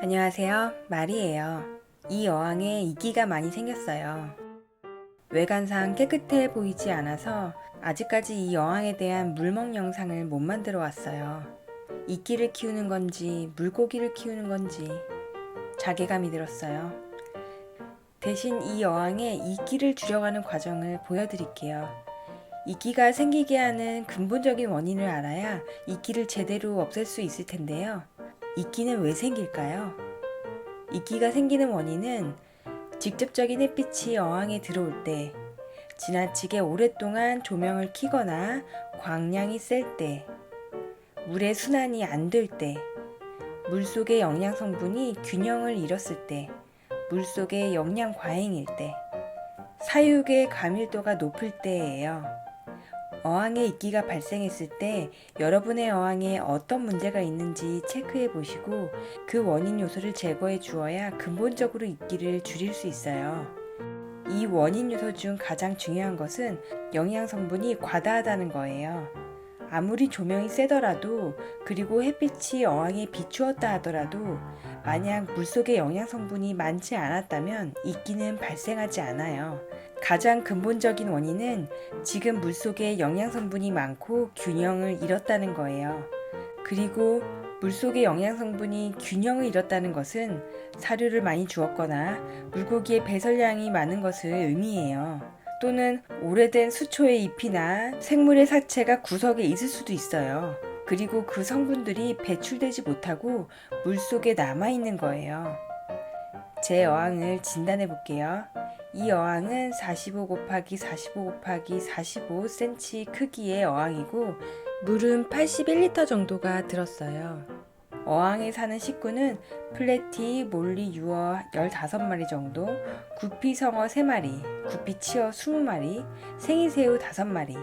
안녕하세요. 말이에요. 이 어항에 이끼가 많이 생겼어요. 외관상 깨끗해 보이지 않아서 아직까지 이 어항에 대한 물먹 영상을 못 만들어 왔어요. 이끼를 키우는 건지 물고기를 키우는 건지 자괴감이 들었어요. 대신 이 어항에 이끼를 줄여가는 과정을 보여드릴게요. 이끼가 생기게 하는 근본적인 원인을 알아야 이끼를 제대로 없앨 수 있을 텐데요. 이끼는 왜 생길까요? 이끼가 생기는 원인은 직접적인 햇빛이 어항에 들어올 때, 지나치게 오랫동안 조명을 켜거나 광량이 셀 때, 물의 순환이 안 될 때, 물속의 영양 성분이 균형을 잃었을 때, 물속의 영양 과잉일 때, 사육의 가밀도가 높을 때예요. 어항에 이끼가 발생했을 때 여러분의 어항에 어떤 문제가 있는지 체크해 보시고 그 원인 요소를 제거해 주어야 근본적으로 이끼를 줄일 수 있어요. 이 원인 요소 중 가장 중요한 것은 영양 성분이 과다하다는 거예요. 아무리 조명이 세더라도 그리고 햇빛이 어항에 비추었다 하더라도 만약 물속에 영양 성분이 많지 않았다면 이끼는 발생하지 않아요. 가장 근본적인 원인은 지금 물속에 영양 성분이 많고 균형을 잃었다는 거예요. 그리고 물속의 영양 성분이 균형을 잃었다는 것은 사료를 많이 주었거나 물고기의 배설량이 많은 것을 의미해요. 또는 오래된 수초의 잎이나 생물의 사체가 구석에 있을 수도 있어요. 그리고 그 성분들이 배출되지 못하고 물속에 남아있는 거예요. 제 어항을 진단해 볼게요. 이 어항은 45 곱하기 45 곱하기 45cm 크기의 어항이고 물은 81리터 정도가 들었어요. 어항에 사는 식구는 플래티, 몰리, 유어 15마리 정도, 구피 성어 3마리, 구피 치어 20마리, 생이새우 5마리,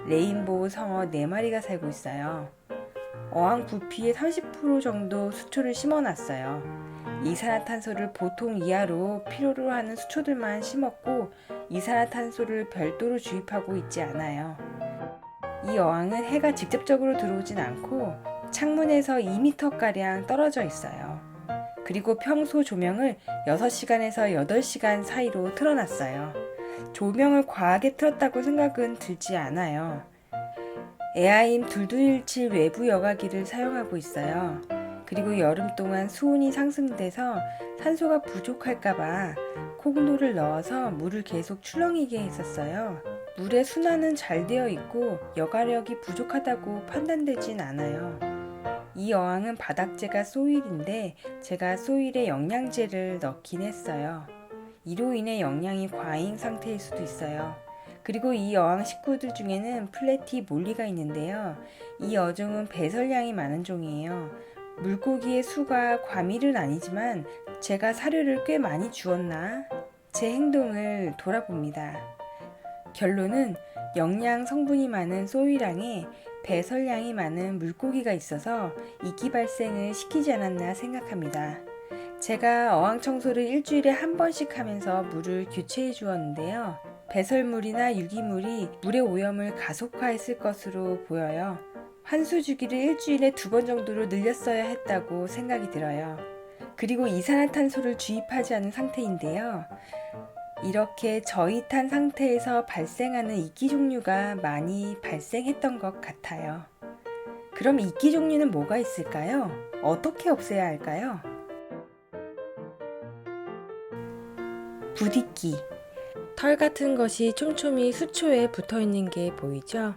레인보우 성어 4마리가 살고 있어요. 어항 부피의 30% 정도 수초를 심어놨어요. 이산화탄소를 보통 이하로 필요로 하는 수초들만 심었고 이산화탄소를 별도로 주입하고 있지 않아요. 이 어항은 해가 직접적으로 들어오진 않고 창문에서 2m가량 떨어져 있어요. 그리고 평소 조명을 6시간에서 8시간 사이로 틀어놨어요. 조명을 과하게 틀었다고 생각은 들지 않아요. 에아임 2217 외부 여과기를 사용하고 있어요. 그리고 여름 동안 수온이 상승돼서 산소가 부족할까봐 콩로를 넣어서 물을 계속 출렁이게 했었어요. 물의 순환은 잘 되어 있고 여과력이 부족하다고 판단되진 않아요. 이 어항은 바닥재가 소일인데 제가 소일에 영양제를 넣긴 했어요. 이로 인해 영양이 과잉 상태일 수도 있어요. 그리고 이 어항 식구들 중에는 플래티 몰리가 있는데요. 이 어종은 배설량이 많은 종이에요. 물고기의 수가 과밀은 아니지만 제가 사료를 꽤 많이 주었나? 제 행동을 돌아봅니다. 결론은 영양 성분이 많은 소유량에 배설량이 많은 물고기가 있어서 이끼 발생을 시키지 않았나 생각합니다. 제가 어항 청소를 일주일에 한 번씩 하면서 물을 교체해 주었는데요. 배설물이나 유기물이 물의 오염을 가속화했을 것으로 보여요. 환수 주기를 일주일에 2번 정도로 늘렸어야 했다고 생각이 들어요. 그리고 이산화탄소를 주입하지 않은 상태인데요. 이렇게 저희탄 상태에서 발생하는 이끼 종류가 많이 발생했던 것 같아요. 그럼 이끼 종류는 뭐가 있을까요? 어떻게 없애야 할까요? 부디끼. 털 같은 것이 촘촘히 수초에 붙어 있는 게 보이죠?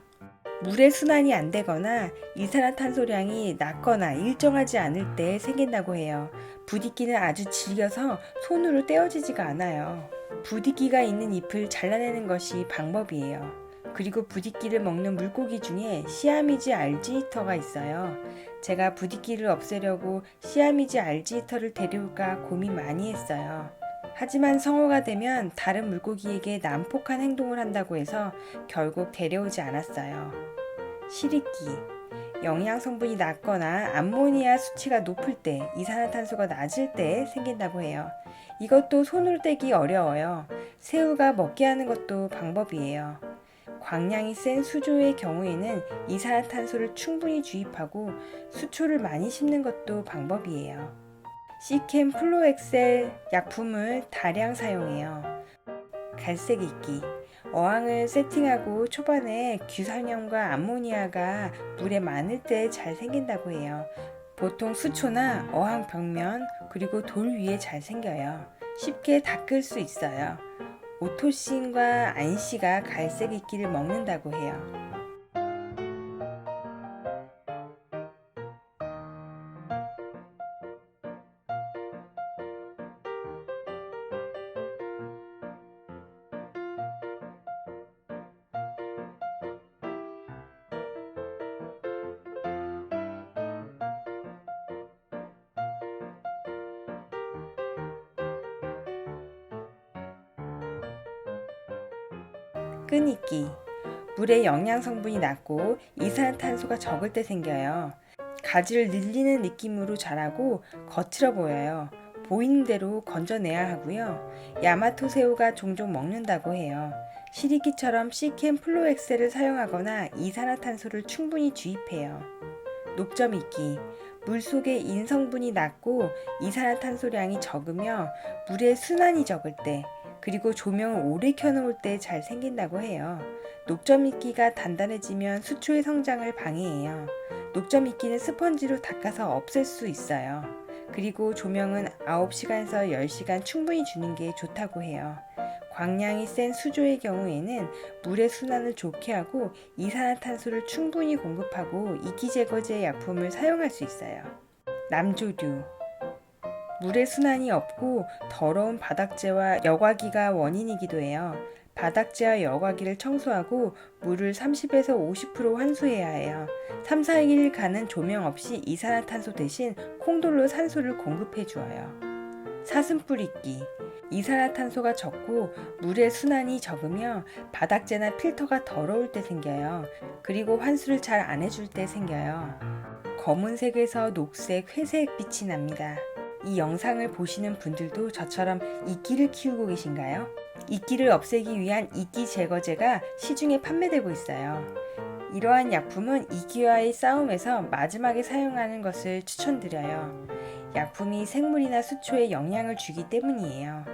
물의 순환이 안 되거나 이산화탄소량이 낮거나 일정하지 않을 때 생긴다고 해요. 부디끼는 아주 질겨서 손으로 떼어지지가 않아요. 부디끼가 있는 잎을 잘라내는 것이 방법이에요. 그리고 부디끼를 먹는 물고기 중에 시아미즈 알지이터가 있어요. 제가 부디끼를 없애려고 시아미즈 알지이터를 데려올까 고민 많이 했어요. 하지만 성어가 되면 다른 물고기에게 난폭한 행동을 한다고 해서 결국 데려오지 않았어요. 시리끼. 영양 성분이 낮거나 암모니아 수치가 높을 때, 이산화탄소가 낮을 때 생긴다고 해요. 이것도 손으로 떼기 어려워요. 새우가 먹게 하는 것도 방법이에요. 광량이 센 수조의 경우에는 이산화탄소를 충분히 주입하고 수초를 많이 심는 것도 방법이에요. 시캠 플로엑셀 약품을 다량 사용해요. 갈색 이끼. 어항을 세팅하고 초반에 규산염과 암모니아가 물에 많을 때 잘 생긴다고 해요. 보통 수초나 어항 벽면 그리고 돌 위에 잘 생겨요. 쉽게 닦을 수 있어요. 오토신과 안씨가 갈색 이끼를 먹는다고 해요. 끈이끼. 물의 영양 성분이 낮고 이산화탄소가 적을 때 생겨요. 가지를 늘리는 느낌으로 자라고 거칠어 보여요. 보이는 대로 건져내야 하고요. 야마토새우가 종종 먹는다고 해요. 시리끼처럼 시캠 플로엑셀을 사용하거나 이산화탄소를 충분히 주입해요. 녹점이끼. 물속의 인성분이 낮고 이산화탄소량이 적으며 물의 순환이 적을 때 그리고 조명을 오래 켜놓을 때 잘 생긴다고 해요. 녹점이끼가 단단해지면 수초의 성장을 방해해요. 녹점이끼는 스펀지로 닦아서 없앨 수 있어요. 그리고 조명은 9시간에서 10시간 충분히 주는 게 좋다고 해요. 광량이 센 수조의 경우에는 물의 순환을 좋게 하고 이산화탄소를 충분히 공급하고 이끼 제거제 약품을 사용할 수 있어요. 남조류. 물의 순환이 없고 더러운 바닥재와 여과기가 원인이기도 해요. 바닥재와 여과기를 청소하고 물을 30에서 50% 환수해야 해요. 3, 4일간은 조명 없이 이산화탄소 대신 콩돌로 산소를 공급해 주어요. 사슴뿔 이끼. 이산화탄소가 적고 물의 순환이 적으며 바닥재나 필터가 더러울 때 생겨요. 그리고 환수를 잘 안 해줄 때 생겨요. 검은색에서 녹색, 회색 빛이 납니다. 이 영상을 보시는 분들도 저처럼 이끼를 키우고 계신가요? 이끼를 없애기 위한 이끼 제거제가 시중에 판매되고 있어요. 이러한 약품은 이끼와의 싸움에서 마지막에 사용하는 것을 추천드려요. 약품이 생물이나 수초에 영향을 주기 때문이에요.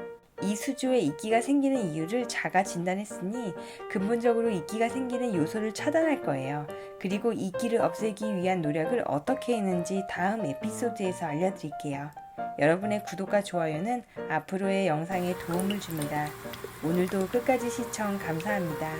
이 수조에 이끼가 생기는 이유를 자가 진단했으니 근본적으로 이끼가 생기는 요소를 차단할 거예요. 그리고 이끼를 없애기 위한 노력을 어떻게 했는지 다음 에피소드에서 알려드릴게요. 여러분의 구독과 좋아요는 앞으로의 영상에 도움을 줍니다. 오늘도 끝까지 시청 감사합니다.